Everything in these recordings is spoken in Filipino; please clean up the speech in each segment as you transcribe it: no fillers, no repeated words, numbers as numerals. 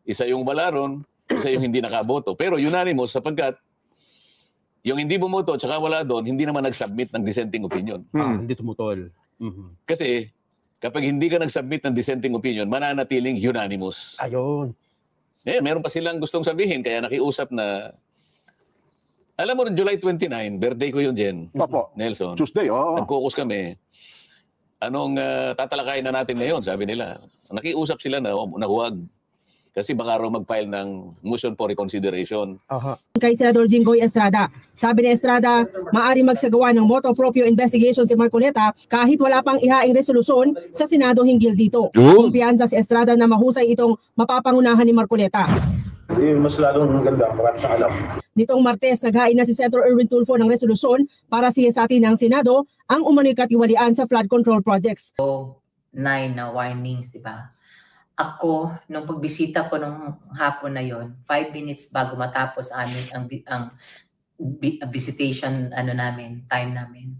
Isa yung wala ron, isa yung hindi nakaboto. Pero unanimous sapagkat yung hindi bumoto at saka wala doon, hindi naman nag-submit ng dissenting opinion. Hindi tumutol. Kasi kapag hindi ka nag-submit ng dissenting opinion, mananatiling unanimous. Ayun. Meron pa silang gustong sabihin, kaya nakiusap na, alam mo, July 29, birthday ko yun, Jen. Opo. Nelson. Tuesday, Nag-caucus kami. Anong tatalakayin na natin ngayon, sabi nila. Nakiusap sila na huwag. Kasi baka raw mag-file ng motion for reconsideration. Kay Senador Jinggoy Estrada. Sabi ni Estrada, maaari magsagawa ng motu proprio investigation si Marcoleta kahit wala pang ihaing resolusyon sa Senado hinggil dito. Kumpiyansa si Estrada na mahusay itong mapapangunahan ni Marcoleta. Mas lalong maganda, marami siyang alam. Nitong Martes, naghain na si Senator Erwin Tulfo ng resolusyon para siyasatin ng Senado ang umano'y katiwalian sa flood control projects. 9 na warnings, di ba? Ako, nung pagbisita ko nung hapon na yon, 5 minutes bago matapos ang visitation time namin,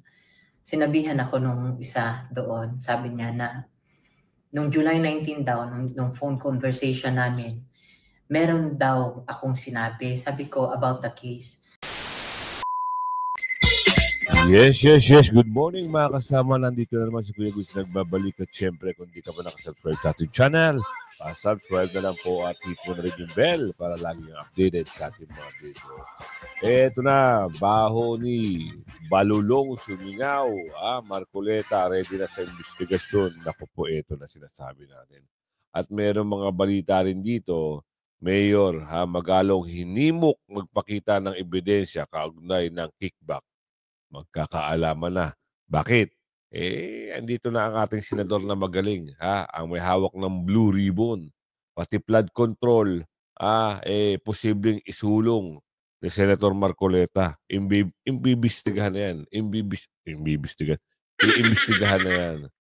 sinabihan ako nung isa doon. Sabi niya na nung July 19 daw, nung phone conversation namin, meron daw akong sinabi. Sabi ko about the case. Yes. Good morning mga kasama. Nandito na naman si Kuya Gus nagbabalik. At syempre, kung di ka pa nakasubscribe sa ating channel, subscribe na lang po at hit mo na rin yung bell para lagi yung updated sa ating mga video. Eto na, baho ni Balulong Sumingaw. Marcoleta, ready na sa investigasyon. Naku po, eto na sinasabi natin. At mayroong mga balita rin dito, Mayor, magalong hinimok magpakita ng ebidensya kaugnay ng kickback. Magkakaalaman na. Bakit? Andito na ang ating senador na magaling. Ang may hawak ng blue ribbon. Pati flood control. Posibleng isulong ni Senator Marcoleta. Imbibestigahan na yan. Iimbestigahan na yan.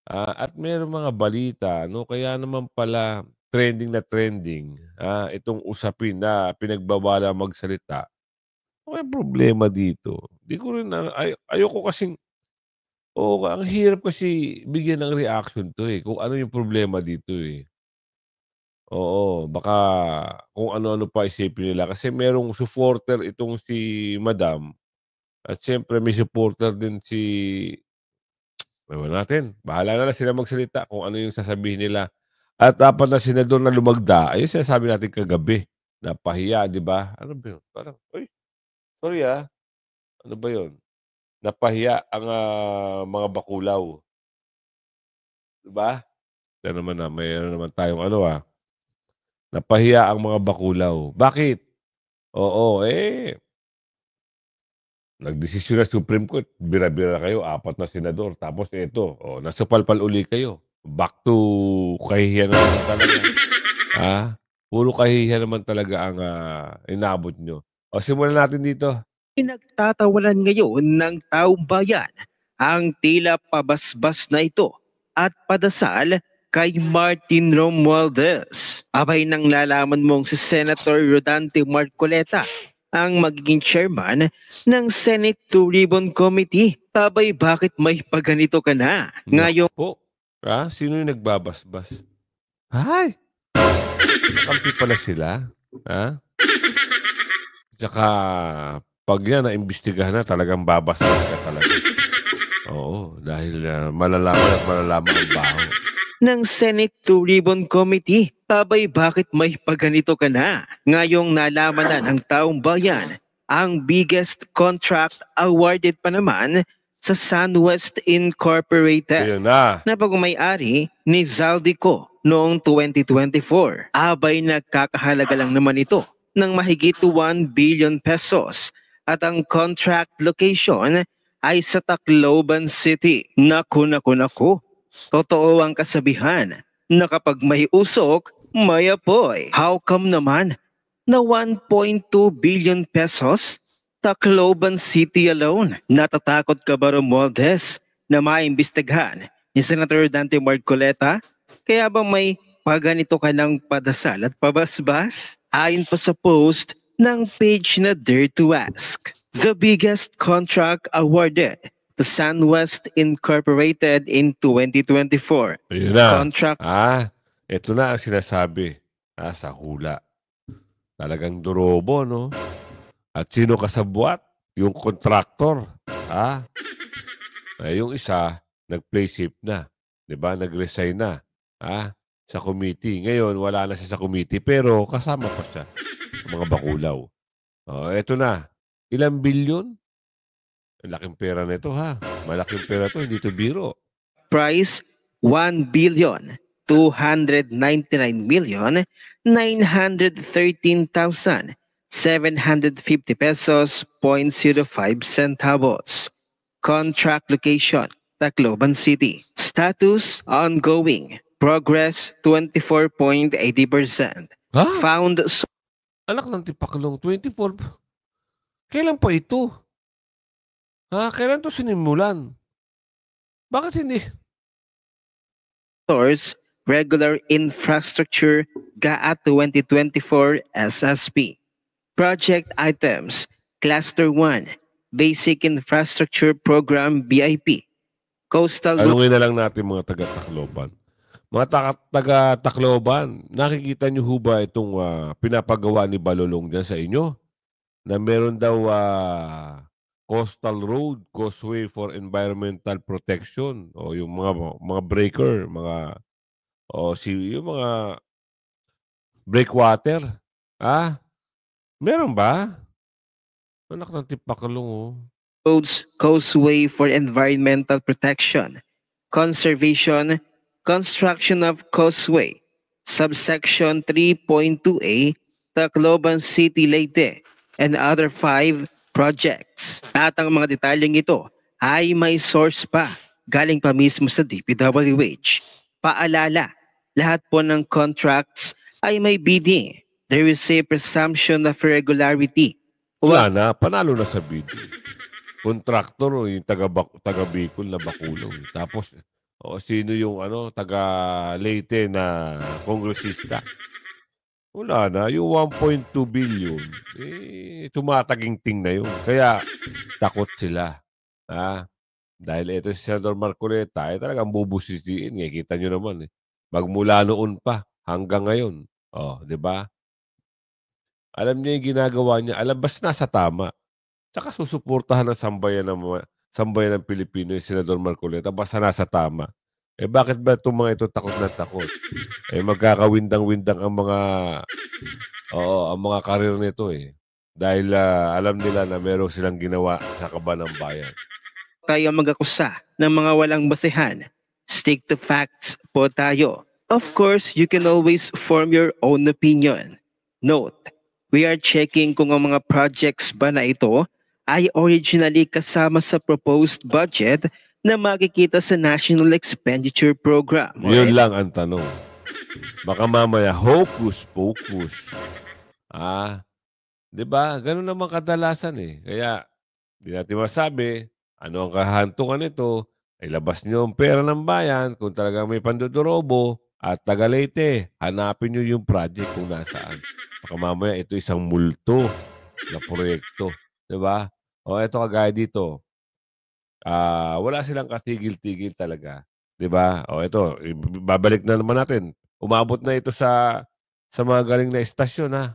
At mayroong mga balita. Kaya naman pala trending. Itong usapin na pinagbawala magsalita. May problema dito. Di ko rin ayoko kasing ang hirap kasi bigyan ng reaction to kung ano yung problema dito Oo, baka kung ano-ano pa isipin nila kasi merong supporter itong si Madam at siyempre may supporter din si natin. Bahala na lang sila magsalita kung ano yung sasabihin nila. At dapat na senador na lumagda, ayun sinasabi natin kagabi. Napahiya, di ba? Ano ba yun? Parang, sorry ano ba yun? Napahiya ang mga bakulaw. Diba? Yan naman mayroon naman tayong napahiya ang mga bakulaw. Bakit? Nagdesisyon na Supreme Court. Bira-bira kayo, 4 na senador. Tapos ito, nasupalpal uli kayo. Back to kahihiyan naman talaga. Puro kahihiyan naman talaga ang inabot nyo. Simulan natin dito. Pinagtatawanan ngayon ng taong bayan ang tila pabasbas na ito at padasal kay Martin Romualdez. Abay nang lalaman mong si Senator Rodante Marcoleta ang magiging chairman ng Senate Two Ribbon Committee. Abay bakit may paganito ka na? Ngayon po, sino yung nagbabasbas? Hay! Nakampi pala sila. Tsaka pag yan naimbestigahan na, talagang babasbas ka talaga. Oo, dahil malalaman ang baho. Ng Senate Two Ribbon Committee, abay bakit may paganito ka na? Ngayong nalaman na ng taong bayan, ang biggest contract awarded pa naman sa SunWest Incorporated na pag-may-ari ni Zaldico noong 2024. Abay nagkakahalaga lang naman ito ng mahigit 1 billion pesos. At ang contract location ay sa Tacloban City. Naku. Totoo ang kasabihan na kapag may usok, may apoy. How come naman na 1.2 billion pesos? Tacloban City alone. Natatakot ka ba, Romualdez, na maimbestigahan ni Senator Dante Marcoleta? Kaya ba may paganito ka ng padasal at pabasbas? Ayon pa sa post ng page na Dare to Ask, the biggest contract awarded to SunWest Incorporated in 2024. Ayun na. Contract. Ito na ang sinasabi. Sa hula. Talagang durobo, no? At sino kasabwat? Yung kontraktor. Yung isa, nag-play safe na. Diba? Nag-resign na. Sa committee. Ngayon, wala na siya sa committee. Pero kasama pa siya. Mga bakulaw. Eto na. Ilang bilyon? Laking pera na ito, ha? Malaking pera to, hindi to biro. Price 1,999,913,750 pesos, 0.05 centavos. Contract location, Tacloban City. Status, ongoing. Progress, 24.80%. Found Anak ng tipaklong, 24. Kailan pa ito? Kailan to sinimulan? Bakit hindi? source, regular infrastructure, GAA 2024 SSP. Project items, Cluster 1, Basic Infrastructure Program BIP. Coastal Alungin na lang natin mga taga-Tacloban. Mga taga-Tacloban, nakikita niyo ho ba itong pinapagawa ni Balolong dyan sa inyo? Na meron daw coastal road, causeway for environmental protection o yung mga breaker, yung mga breakwater. Meron ba? Anak ng tipakalong, roads, causeway for environmental protection, conservation, construction of causeway, subsection 3.2A, Tacloban City, Leyte, and other 5 projects. At ang mga detalyeng ito ay may source pa galing pa mismo sa DPWH. Paalala, lahat po ng contracts ay may bidding. There is a presumption of regularity. wala na, panalo na sa bidding. Contractor, yung taga-Bicol na Bakulong. Tapos, sino yung taga-Leyte na kongresista? Wala na. Yung 1.2 billion, tumataging-ting na yun. Kaya, takot sila. Dahil ito si Senador Marcoleta, talagang bubusisiin. Kita nyo naman. Magmula noon pa, hanggang ngayon. Di ba? Alam niya yung ginagawa niya. Alam, basta nasa tama. Tsaka susuportahan ng sambayan ng Pilipino yung Senador Marcoleta. Basta nasa tama. Bakit ba itong mga ito takot na takot? Magkakawindang-windang ang mga karir nito Dahil alam nila na meron silang ginawa sa kaban ng bayan. Tayo mag-akusa ng mga walang basehan. Stick to facts po tayo. Of course, you can always form your own opinion. Note, we are checking kung ang mga projects ba na ito ay originally kasama sa proposed budget na makikita sa National Expenditure Program. Yun lang ang tanong. Baka mamaya, hocus-pocus. Diba? Ganun naman kadalasan Kaya, di natin masabi, ano ang kahantungan nito, ilabas nyo ang pera ng bayan kung talagang may pandodorobo at taga-Leyte, hanapin nyo yung project kung nasaan. Baka mamaya, ito isang multo na proyekto. Diba? Ito kagaya dito. Wala silang katigil-tigil talaga. Diba? Ito, babalik na naman natin. Umabot na ito sa mga galing na estasyon,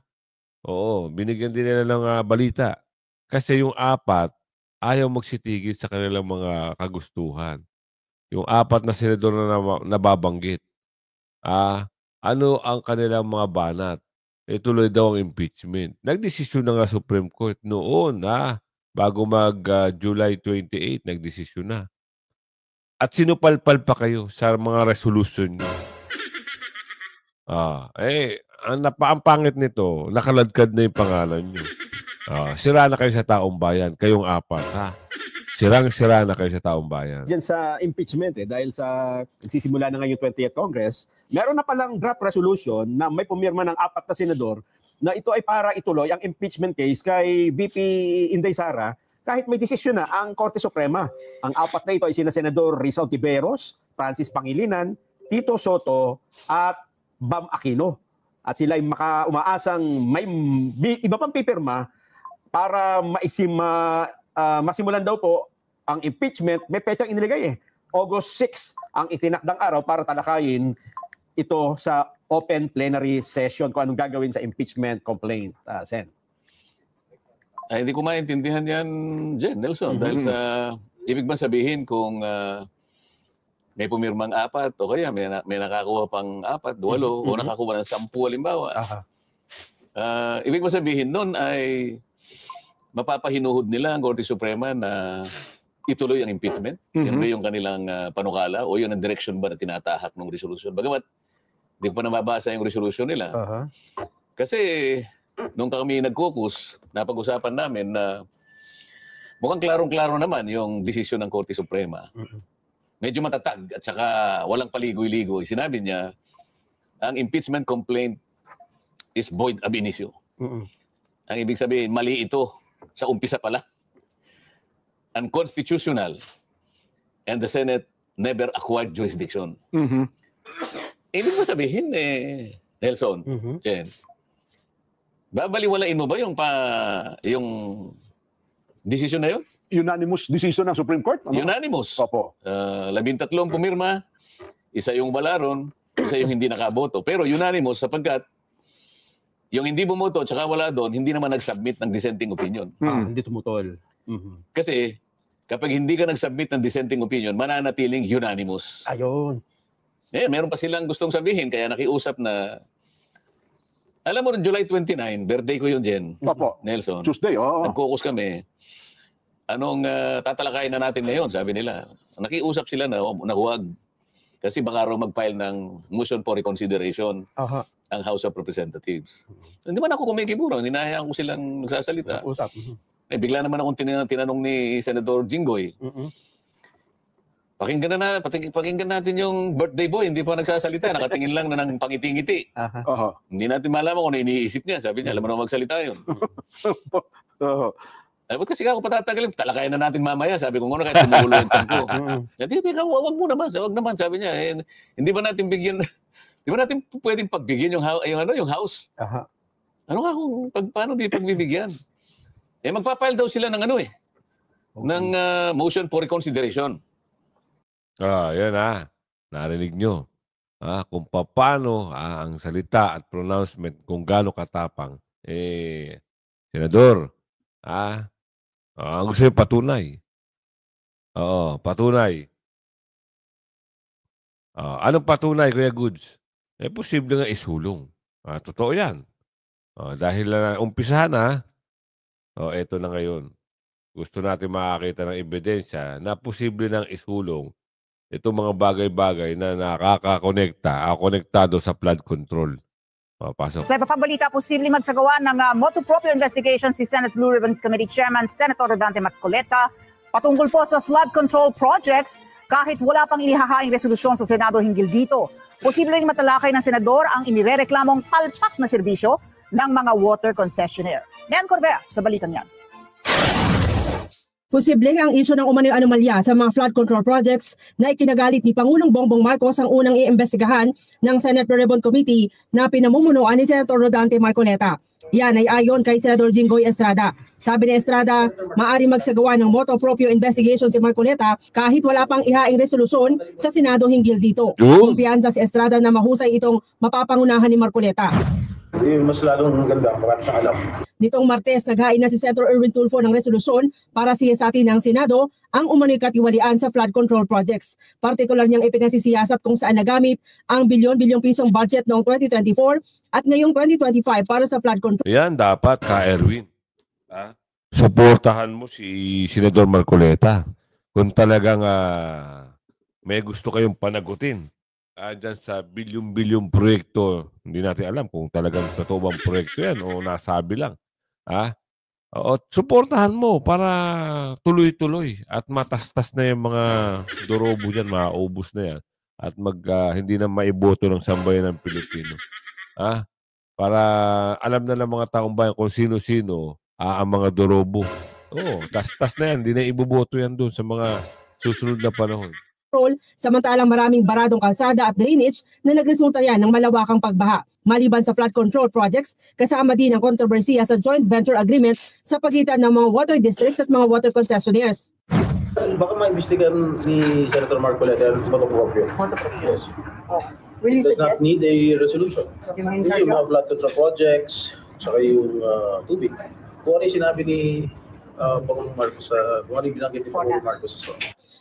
binigyan din nila ng balita. Kasi yung 4, ayaw magsitigil sa kanilang mga kagustuhan. Yung 4 na senador na nababanggit. Ano ang kanilang mga banat? Tuloy daw ang impeachment. Nagdesisyon na nga Supreme Court noon, bago July 28, nagdesisyon na. At sinupalpal pa kayo sa mga resolution nyo. Ang pangit nito, nakaladkad na yung pangalan nyo. Sira na kayo sa taong bayan, kayong 4, Sirang-sira na kayo sa taong bayan. Diyan sa impeachment, dahil sa nagsisimula na ngayon 20th Congress, meron na palang draft resolution na may pumirma ng 4 na senador na ito ay para ituloy ang impeachment case kay VP Inday Sara kahit may desisyon na ang Korte Suprema. Ang 4 na ito ay sina Senador Rizal Tiberos, Francis Pangilinan, Tito Soto at Bam Aquino. At sila ay umaasang may iba pang pipirma para masimulan daw po ang impeachment. May petsang inilagay August 6 ang itinakdang araw para talakayin ito sa open plenary session kung anong gagawin sa impeachment complaint, Sen. Ay, hindi ko maintindihan yan, Jen, Nelson. Dahil sa, ibig ba sabihin kung may pumirmang 4 o kaya may nakakuha pang 4, 8, o nakakuha ng 10 halimbawa. Ibig ba sabihin nun ay mapapahinuhod nila ang Korte Suprema na ituloy ang impeachment? Yan ba yung kanilang panukala o yun ang direction ba na tinatahak ng resolution? Bagamat hindi ko pa nababasa yung resolution nila. Kasi nung kami nag-caucus, napag-usapan namin na mukhang klarong-klaro naman yung desisyon ng Korte Suprema. Medyo matatag at saka walang paligoy-ligoy. Sinabi niya, ang impeachment complaint is void ab initio. Ang ibig sabihin, mali ito sa umpisa pala. Unconstitutional. And the Senate never acquired jurisdiction. Ibig mo sabihin, Nelson, Jen, babaliwalain mo ba yung desisyon na yun? Unanimous decision ng Supreme Court? Ano? Unanimous. Opo. 13 pumirma, isa yung wala ron, isa yung hindi nakaboto. Pero unanimous sapagkat yung hindi bumoto at saka wala doon, hindi naman nag-submit ng dissenting opinion. Hindi tumutol. Kasi kapag hindi ka nag-submit ng dissenting opinion, mananatiling unanimous. Ayun. Meron pa silang gustong sabihin, kaya nakiusap na, alam mo, July 29, birthday ko yun, Jen. Opo. Nelson. Tuesday, oo. Nag-caucus kami. Anong tatalakayin na natin ngayon, sabi nila. Nakiusap sila na huwag. Kasi baka raw mag-file ng motion for reconsideration ang House of Representatives. Hindi man ako kumikiburang, hinahayaan ko silang nagsasalita. Bigla naman akong tinanong ni Senator Jinggoy. Pakinggan natin yung birthday boy, hindi pa nagsasalita, nakatingin lang na ng pangiti-ngiti. Hindi natin malaman kung ano iniisip niya. Sabi niya, alam mo na magsalita yun. Ba't kasi ako patatagalin? Talakayan na natin mamaya. Sabi ko, kahit tumulo yung tiyan ko. Wag mo naman. Wag naman, sabi niya. Hindi ba natin bigyan, di ba natin pwedeng pagbigyan yung house? Ano nga kung paano di pagbibigyan? Magpapile daw sila ng ng motion for reconsideration. Yan narinig nyo. Kung paano ang salita at pronouncement, kung gaano katapang. Senador, ang gusto yung patunay. Patunay. Anong patunay, Kuya Goods? Posible nga isulong. Totoo yan. Dahil umpisahan eto na ngayon. Gusto natin makakita ng ebidensya na posible nang isulong itong mga bagay-bagay na konektado sa flood control. Pasok. Sa iba pang balita, posibleng magsagawa ng motu proprio investigation si Senate Blue Ribbon Committee Chairman Senator Rodante Marcoleta patungkol po sa flood control projects kahit wala pang ilihahaing resolusyon sa Senado hinggil dito. Posibleng matalakay ng Senador ang inirereklamong palpak na serbisyo ng mga water concessionaire. Nean Corvea sa balitang yan. Posibleng ang isyu ng umano'y anomalya sa mga flood control projects na ikinagalit ni Pangulong Bongbong Marcos ang unang iimbestigahan ng Senate Blue Ribbon Committee na pinamumunuan ni Senator Rodante Marcoleta. Yan ay ayon kay Senator Jinggoy Estrada. Sabi ni Estrada, maaari magsagawa ng motu proprio investigation si Marcoleta kahit wala pang ihaing resolusyon sa Senado hinggil dito. Kumpiyansa si Estrada na mahusay itong mapapangunahan ni Marcoleta. Mas lalong maganda, marami siyang alam. Nitong Martes, naghain na si Senator Erwin Tulfo ng resolusyon para siyasatin ng Senado ang umano'y katiwalian sa flood control projects. Partikular niyang ipinasisiyasat kung saan nagamit ang bilyon-bilyong pisong budget noong 2024 at ngayong 2025 para sa flood control. Yan, dapat Erwin. Suportahan mo si Senador Marcoleta kung talagang may gusto kayong panagutin. Dyan sa bilyong-bilyong proyekto, hindi natin alam kung talagang totoo bang proyekto yan o nasabi lang. Suportahan mo para tuloy-tuloy at matastas na yung mga dorobo dyan, maubos na yan. At hindi na maiboto ng sambayan ng Pilipino. Para alam na ng mga taong bayan kung sino-sino ang mga dorobo. Tas na yan, hindi na iboboto yan doon sa mga susunod na panahon. Samantalang maraming baradong kalsada at drainage na nagresulta yan ng malawakang pagbaha. Maliban sa flood control projects, kasama din ang kontrobersiya sa joint venture agreement sa pagitan ng mga water districts at mga water concessionaires. Baka maimbestigahan ni Senator Marcoleta ang motu proprio. Yes. Will you does not suggest? need a resolution. Yung mga Yung insertion? mga flood control projects, saka yung tubig. Kung ano yung sinabi ni Pangulong Marcos, kung ano yung binanggit ni Pangulong Marcos sa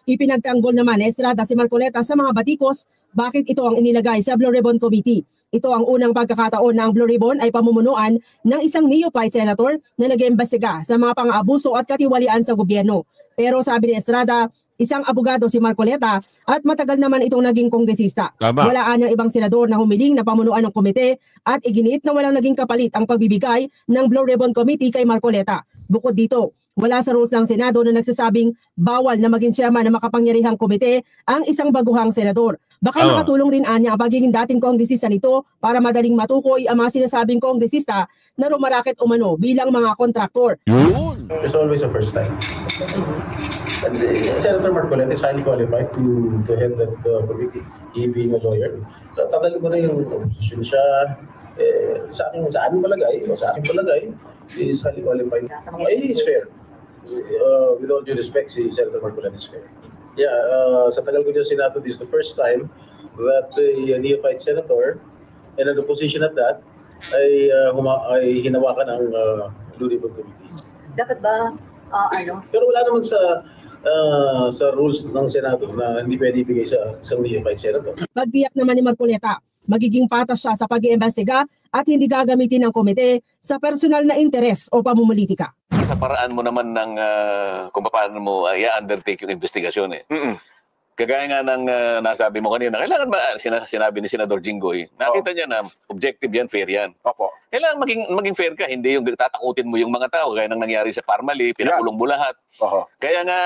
Ipinagtanggol naman ni Estrada si Marcoleta sa mga batikos bakit ito ang inilagay sa Blue Ribbon Committee. Ito ang unang pagkakataon na ang Blue Ribbon ay pamumunuan ng isang neophyte senator na nag-iimbestiga sa mga pang-aabuso at katiwalian sa gobyerno. Pero sabi ni Estrada, isang abogado si Marcoleta at matagal naman itong naging kongresista. Tama. Wala anyang ibang senador na humiling na pamunuan ng komite at iginiit na walang naging kapalit ang pagbibigay ng Blue Ribbon Committee kay Marcoleta. Bukod dito, wala sa rules ng Senado na nagsasabing bawal na maging chairman ng makapangyarihang komite ang isang baguhang senador. Baka makatulong rin anya ang pagiging dating kongresista nito para madaling matukoy ang mga sinasabing kongresista na rumaraket umano bilang mga kontraktor. Yun! There's always a first time. And Senator Marcoleta is highly qualified to head that committee. He being a lawyer. Tagal mo na yung posisyon siya. Sa aking palagay, he is highly qualified. He is fair. With all due respect, si Senator Marcoleta is fair. Yeah, sa tagal ko dyan Senado, this is the first time that a neophyte senator and an opposition at that ay hinawakan ang Blue Ribbon Committee. Dapat ba, Pero wala naman sa rules ng Senado na hindi pwede ibigay sa isang neophyte senator. Pagtiyak naman ni Marcoleta, magiging patas siya sa pag-iimbestiga at hindi gagamitin ng komite sa personal na interes o pamumulitika. Sa paraan mo naman ng kung paano mo i-undertake yung investigasyon eh. Kagaya nga ng nasabi mo kanina, kailangan ba, sinabi ni Senador Jinggoy, nakita niya na objective yan, fair yan. Opo. Kailangan maging fair ka, hindi yung tatakutin mo yung mga tao, gaya nang nangyari sa Parmali, pinakulong mo lahat. Kaya nga,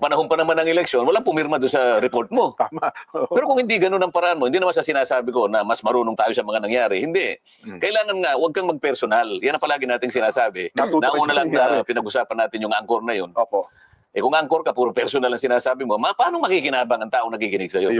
panahon pa naman ng eleksyon, walang pumirma doon sa report mo. Tama. Pero kung hindi ganun ang paraan mo, hindi naman sa sinasabi ko na mas marunong tayo sa mga nangyari. Hindi. Kailangan nga, huwag kang mag-personal. Yan ang palagi nating sinasabi. Nauna lang na pinag-usapan natin yung angkor na yun. Opo. Kung angkor ka, puro personal ang sinasabi mo, paano makikinabang ang taong nakikinig sa'yo?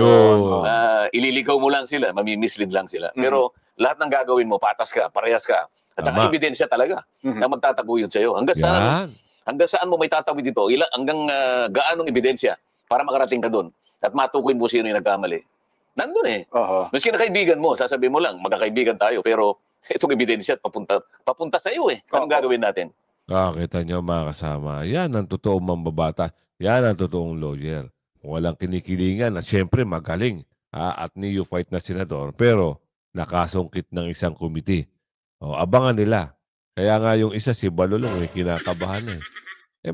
Ililigaw mo lang sila, mamimislead lang sila. Pero lahat ng gagawin mo, patas ka, parehas ka. At saka ebidensya talaga na magtataguyod sa'yo. Hanggang saan mo may tatawid dito? Hanggang gaanong ebidensya para makarating ka doon at matukoy mo sino yung nagkamali. Nandun eh. Maski na kaibigan mo, sasabihin mo lang, magkakaibigan tayo, pero itong ebidensya at papunta sa iyo eh. Anong gagawin natin? Kita nyo mga kasama, yan ang totoong mambabata. Yan ang totoong lawyer. Walang kinikilingan at siyempre magaling at neophyte na senador pero nakasungkit ng isang komite. Abangan nila. Kaya nga yung isa si Balolong kinakabahan eh.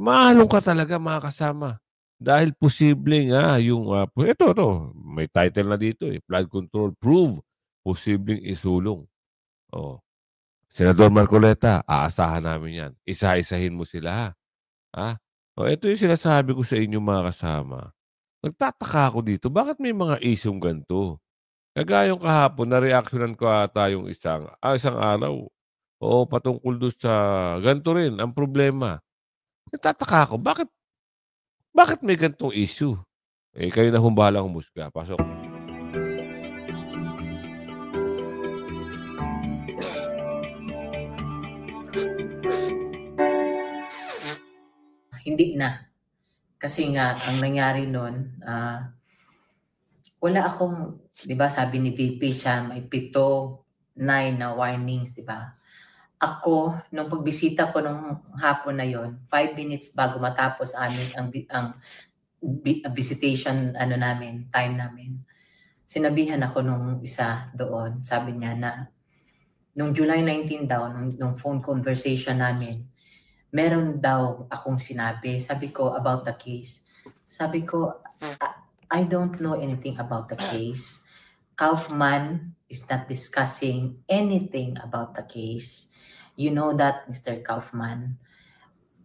Mahalong ka talaga mga kasama. Dahil posible nga yung, ito, may title na dito eh. Flood control prove posibleng isulong. Senador Marcoleta, aasahan namin yan. Isa-isahin mo sila. Ito yung sinasabi ko sa inyo mga kasama. Nagtataka ako dito, bakit may mga isyong ganito? Kagayong kahapon, na-reactionan ko ata yung isang araw. Patungkol doon sa ganito rin, ang problema. Nagtataka ako, bakit may ganitong issue? Kayo na humbalang humusga. Pasok. Hindi na. Kasi nga, ang nangyari nun, wala akong, di ba sabi ni VP siya, may 7, 9 na warnings, di ba? Ako, nung pagbisita ko nung hapon na yon, 5 minutes bago matapos ang visitation time namin, sinabihan ako nung isa doon, sabi niya na, nung July 19 daw, nung phone conversation namin, meron daw akong sinabi. Sabi ko, about the case. Sabi ko, I don't know anything about the case. Kaufman is not discussing anything about the case. You know that, Mr. Kaufman.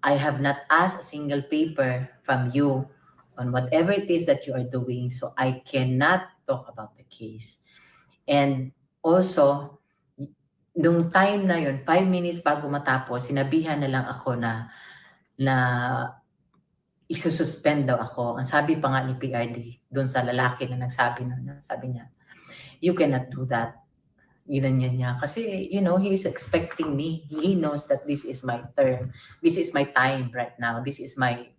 I have not asked a single paper from you on whatever it is that you are doing, so I cannot talk about the case. And also, nung time na yun, 5 minutes bago matapos, sinabihan na lang ako na isususpend daw ako. Ang sabi pa nga ni PRD, doon sa lalaki na nagsabi na, sabi niya, you cannot do that. Yun niya. Kasi, he is expecting me. He knows that this is my term. This is my time right now. This is my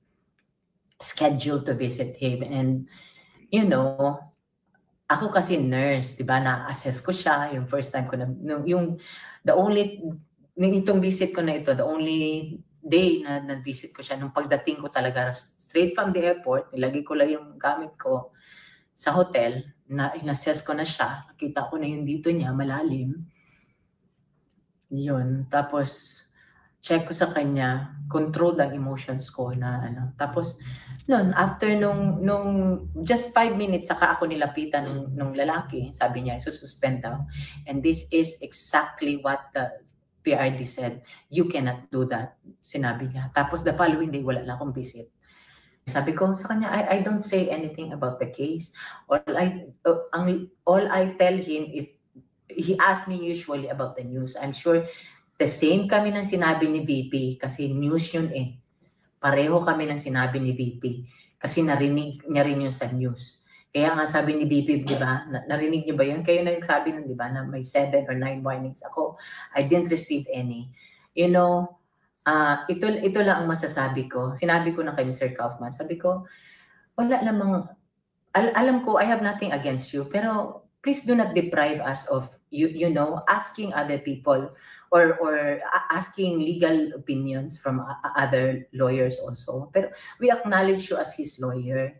schedule to visit him. And, ako kasi nurse, 'di ba? Na-assess ko siya yung first time ko na itong visit ko na ito, the only day na na-visit ko siya nung pagdating ko talaga straight from the airport, nilagay ko lang yung gamit ko sa hotel, na in-assess ko na siya, nakita ko na yung dito niya malalim. Yun, tapos check ko sa kanya, control ang emotions ko na ano. Tapos noon, after nung just 5 minutes saka ako nilapitan nung lalaki, sabi niya sususpend daw. And this is exactly what the PRD said. You cannot do that, sinabi niya. Tapos the following day wala na akong visit. Sabi ko sa kanya, I don't say anything about the case. All I tell him is, he asked me usually about the news. I'm sure the same kami ng sinabi ni VP kasi news yun eh. Pareho kami ng sinabi ni VP kasi narinig niya rin yun sa news. Kaya nga sabi ni VP, di ba, narinig niyo ba yun? Kayo nagsabi nun, di ba, na may 7 or 9 warnings. Ako, I didn't receive any. You know, ito lang ang masasabi ko. Sinabi ko na kay Mr. Kaufman, sabi ko, wala namang, alam ko, I have nothing against you, pero please do not deprive us of, you know, asking other people or asking legal opinions from other lawyers also. Pero we acknowledge you as his lawyer.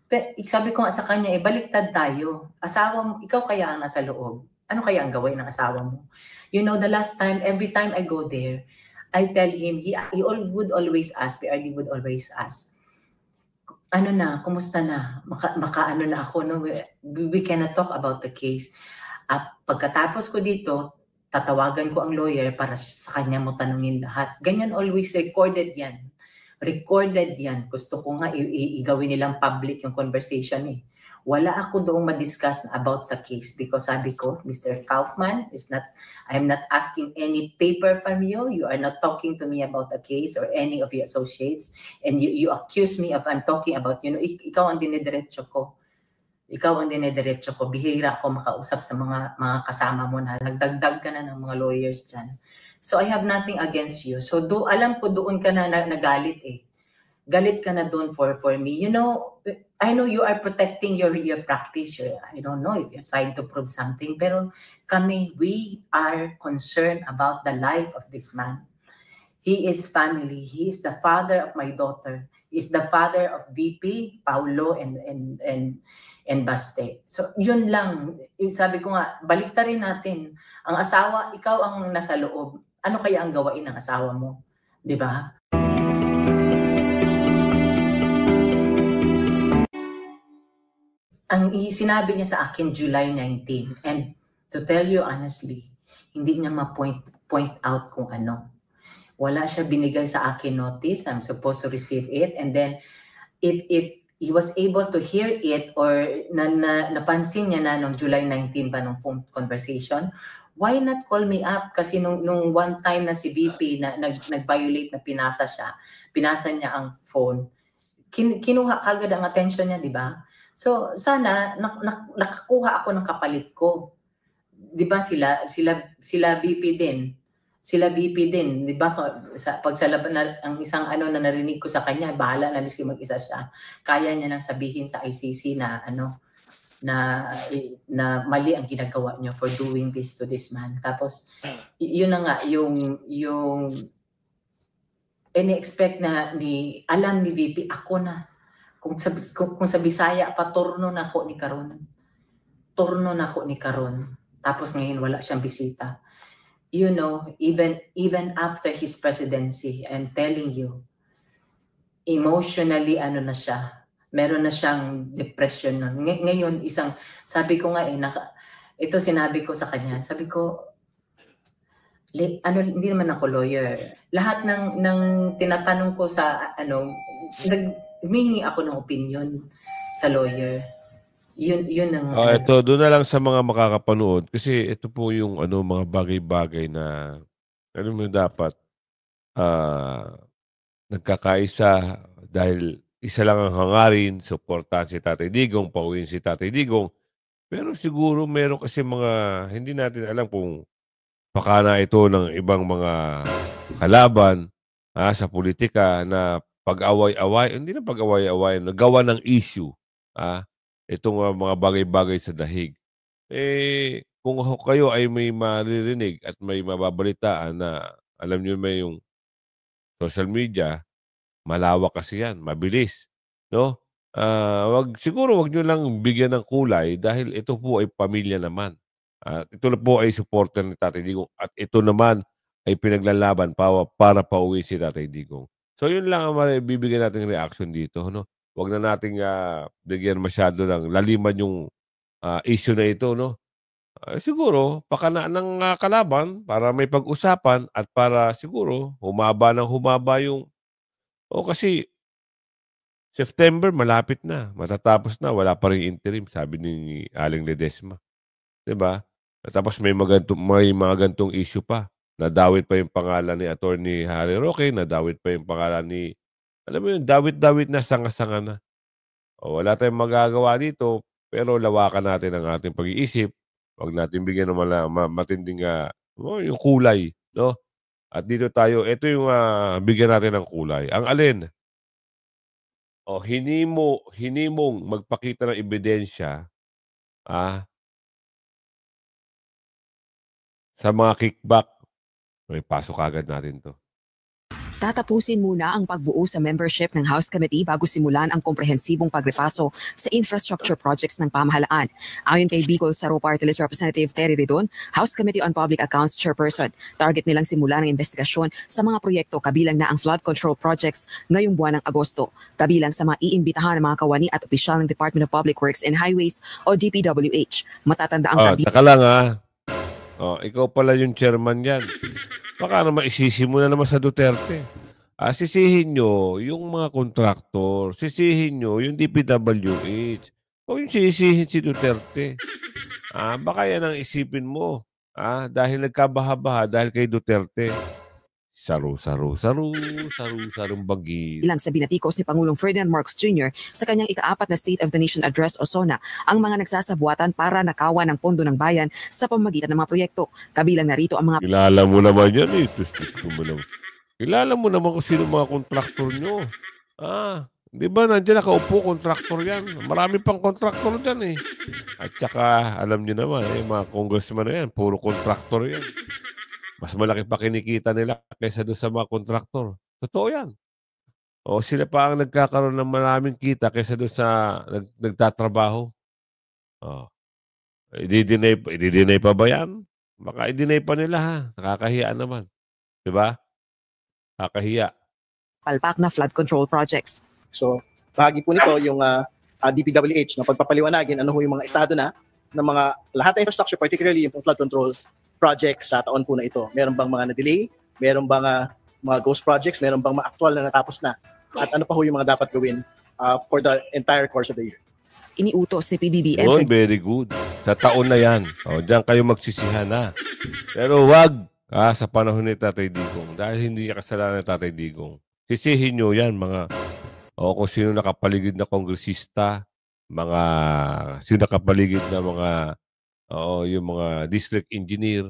Pero sabi ko nga sa kanya, baliktad tayo. Asawa mo, ikaw kaya ang nasa loob. Ano kaya ang gawin ng asawa mo? You know, the last time, every time I go there, I tell him, he would always ask, PRD would always ask, ano na, kumusta na? Maka ano na ako, no? We cannot talk about the case. At pagkatapos ko dito, tatawagan ko ang lawyer para sa kanya mo tanungin lahat. Ganyan, always recorded yan. Recorded yan. Gusto ko nga igawin nilang public yung conversation eh. Wala ako doong ma-discuss about sa case because sabi ko, Mr. Kaufman, I'm not asking any paper from you. You are not talking to me about the case or any of your associates. And you accuse me of I'm talking about, you know, ikaw ang dinidiretso ko. Ikaw ang dinidiretso ko. Bihira ako makausap sa mga kasama mo na nagdagdag ka na ng mga lawyers dyan. So I have nothing against you. So alam ko doon ka na nagalit eh. Galit ka na doon for me. You know, I know you are protecting your practice. I don't know if you're trying to prove something. Pero kami, we are concerned about the life of this man. He is family. He is the father of my daughter. He is the father of VP, Paulo, and Baste. So yun lang. Sabi ko nga, baliktarin natin. Ang asawa, ikaw ang nasa loob. Ano kaya ang gawain ng asawa mo? Di ba? Ang sinabi niya sa akin July 19, and to tell you honestly, hindi niya ma-point out kung ano. Wala siya binigay sa akin notice. I'm supposed to receive it, and then if he was able to hear it or napansin niya na nung July 19 pa nung phone conversation, why not call me up? Kasi nung one time na si VP na nag-violate na pinasa niya ang phone, kinuha kagad ang attention niya, di ba? So sana nakakuha ako ng kapalit ko. 'Di ba sila VP din. Sila VP din, 'di ba? Pag sa laban ang isang ano na narinig ko sa kanya, bahala na miski mag-isa siya. Kaya niya nang sabihin sa ICC na na mali ang ginagawa niyo for doing this to this man. Tapos yun na nga yung ini-expect na alam ni VP ako na. Kung sa Bisaya pa, turno na ako ni karon. Turno na ako ni karon. Tapos ngayon wala siyang bisita. You know, even after his presidency, I'm telling you, emotionally ano na siya. Meron na siyang depression nun. Ngayon, sabi ko nga ito sinabi ko sa kanya, sabi ko, hindi naman ako lawyer. Lahat ng tinatanong ko sa humingi ako ng opinion sa lawyer. Yun ang ito doon na lang sa mga makakapanood kasi ito po yung mga bagay-bagay na mo dapat nagkakaisa dahil isa lang ang hangarin, suportahan si Tatay Digong, pauwiin si Tatay Digong. Pero siguro meron kasi mga hindi natin alam kung pakana ito ng ibang mga kalaban sa politika na pag-away-away, hindi na pag-away-away, nagawa ng issue. itong mga bagay-bagay sa dahig. Kung kayo ay may maririnig at may mababalitaan na alam niyo may yung social media, malawak kasi yan, mabilis, no? Siguro wag niyo lang bigyan ng kulay dahil ito po ay pamilya naman. At ito na po ay supporter ni Tatay Digong at ito naman ay pinaglalaban para pauwi si Tatay Digong. So yun lang ang bibigyan nating reaction dito, no? Wag na nating bigyan masyado ng laliman yung issue na ito, no? Siguro pakanaan ng kalaban para may pag-usapan at para siguro humaba yung kasi September malapit na, matatapos na, wala pa ring interim, sabi ni Aling Ledesma, 'di ba? Tapos may mga gantong issue pa. Nadawit pa yung pangalan ni Attorney Harry Roque, nadawit pa yung pangalan ni alam mo yun, dawit-dawit na, sanga-sanga na. Wala tayong magagawa dito, pero lawakan natin ang ating pag-iisip. Huwag natin bigyan ng matinding yung kulay, no? At dito tayo, ito yung bigyan natin ng kulay. Ang alin? Hinimong magpakita ng ebidensya sa mga kickback. May pasok agad natin to. Tatapusin muna ang pagbuo sa membership ng House Committee bago simulan ang komprehensibong pagrepaso sa infrastructure projects ng pamahalaan. Ayon kay Bicol Saro Party List Representative Terry Redon, House Committee on Public Accounts Chairperson, target nilang simulan ang investigasyon sa mga proyekto kabilang na ang flood control projects ngayong buwan ng Agosto. Kabilang sa mga iimbitahan ng mga kawani at opisyal ng Department of Public Works and Highways o DPWH. Matatanda ang taka lang ikaw pala yung chairman yan. Baka naman isisi mo na naman sa Duterte. Sisihin nyo yung mga kontraktor. Sisihin nyo yung DPWH. O yung sisihin si Duterte. Baka yan ang isipin mo. Dahil nagkabaha-baha dahil kay Duterte. Sarong bagis. Ilang sa binatikos ni Pangulong Ferdinand Marcos Jr. sa kanyang ika-4 na State of the Nation Address o SONA ang mga nagsasabuatan para nakawan ng pondo ng bayan sa pamamagitan ng mga proyekto. Kabilang narito ang mga... Kilala mo naman yan Tustis ko mo naman. Kilala mo naman kung sino mga kontraktor nyo. Di ba nandiyan nakaupo kontraktor yan? Marami pang kontraktor dyan At saka alam nyo naman mga congressman na yan, puro kontraktor yan. Mas malaki pa kinikita nila kaysa doon sa mga kontraktor. Totoo yan. Sila pa ang nagkakaroon ng maraming kita kaysa doon sa nagtatrabaho. I-deny pa ba yan? Baka i-deny pa nila Nakakahiya naman. Diba? Nakakahiya. Palpak na flood control projects. So, bahagi po nito yung DPWH na pagpapaliwanagin ano yung mga estado na ng mga lahat ng infrastructure, particularly yung flood control projects sa taon po na ito. Meron bang mga na-delay? Meron bang mga ghost projects? Meron bang mga actual na natapos na? At ano pa yung mga dapat gawin for the entire course of the year? Iniutos ni PBBM. Very good. Sa taon na yan. Diyan kayo magsisihan Pero wag sa panahon ni Tatay Digong. Dahil hindi niya kasalanan ni Tatay Digong. Sisihin nyo yan mga kung sino nakapaligid na kongresista, sino nakapaligid na mga yung mga district engineer,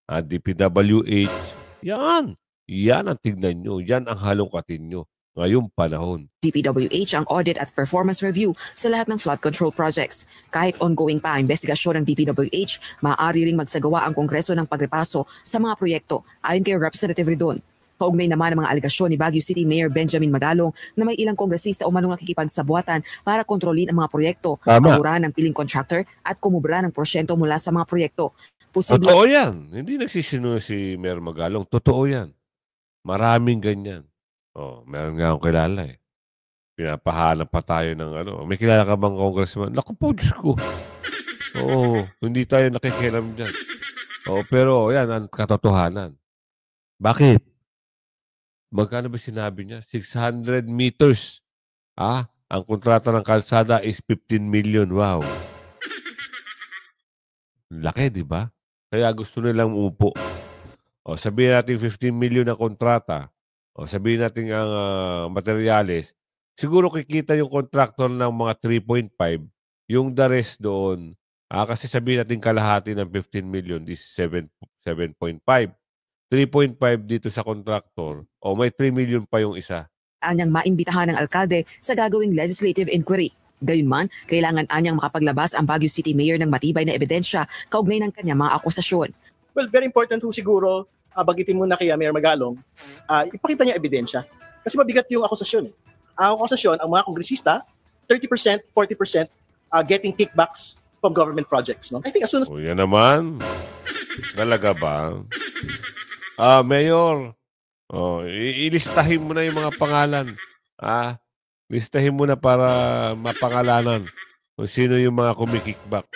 DPWH, yan ang tignan nyo, yan ang halongkatin nyo ngayong panahon. DPWH ang audit at performance review sa lahat ng flood control projects. Kahit ongoing pa ang investigasyon ng DPWH, maaari ring magsagawa ang Kongreso ng pagrepaso sa mga proyekto ayon kay Representative Redon. Kaugnay naman ang mga alegasyon ni Baguio City Mayor Benjamin Magalong na may ilang kongresista umanong nakikipagsabuatan para kontrolin ang mga proyekto, pagura ng piling contractor at kumubra ng porsyento mula sa mga proyekto. Totoo yan. Hindi nagsisinungaling si Mayor Magalong. Totoo yan. Maraming ganyan. Meron nga akong kilala Pinapahanap pa tayo ng May kilala ka bang congressman? Naku po, Diyos ko. Hindi tayo nakikialam dyan. Pero yan ang katotohanan. Bakit? Magkano ba sinabi niya? 600 meters. Ang kontrata ng kalsada is 15 million. Wow. Laki, di ba? Kaya gusto nilang umupo. Sabihin natin 15 million na kontrata. Sabihin natin ang materyales. Siguro kikita yung contractor ng mga 3.5. Yung the rest doon. Kasi sabihin natin kalahati ng 15 million is 7.5. 3.5 dito sa contractor. May 3 million pa yung isa. Anyang maimbitahan ng alkalde sa gagawing legislative inquiry. Gayunman, kailangan anyang makapaglabas ang Baguio City Mayor ng matibay na ebidensya kaugnay ng kanyang mga akusasyon. Well, very important po siguro, bagitin muna kay Mayor Magalong, ipakita niya ebidensya. Kasi mabigat yung akusasyon. Ang akusasyon, ang mga kongresista, 30%, 40% getting kickbacks from government projects. No? I think as soon as... O yan naman. Talaga ba? Mayor, ilistahin mo na yung mga pangalan. Listahin mo na para mapangalanan kung sino yung mga kumikickback.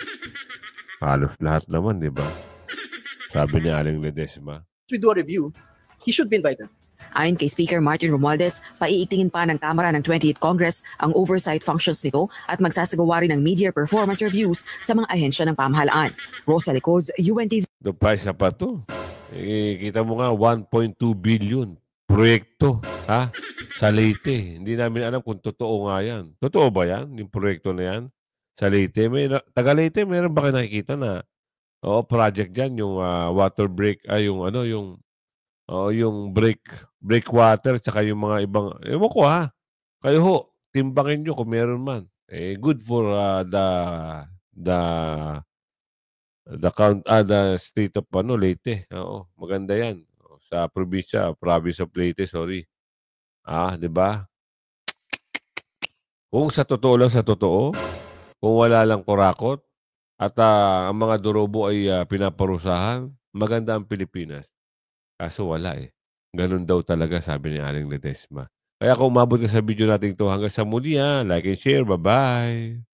Halos lahat naman, di ba? Sabi ni Aling Ledesma. we do a review, he should be invited. Ayon kay Speaker Martin Romualdez, paiitingin pa ng Kamara ng 28th Congress ang oversight functions nito at magsasagawa rin ng media performance reviews sa mga ahensya ng pamahalaan. Rosa Licos, UNTV. The price pa to. Kita mo nga, 1.2 billion proyekto sa Leyte. Hindi namin alam kung totoo nga yan. Totoo ba yan? Yung proyekto na yan? Sa Leyte. Taga Leyte, meron ba kayo nakikita na project dyan, yung water break, yung breakwater, tsaka yung mga ibang, ewan ko kayo ho, timbangin nyo kung meron man. Good for the state of Leyte. Oo, maganda yan. Sa province of Leyte, sorry. Di ba? Kung sa totoo lang, kung wala lang kurakot, at ang mga durobo ay pinaparusahan, maganda ang Pilipinas. Kaso wala Ganun daw talaga, sabi ni Aling Ledesma. Kaya kung umabot ka sa video natin ito, hanggang sa muli like and share. Bye-bye!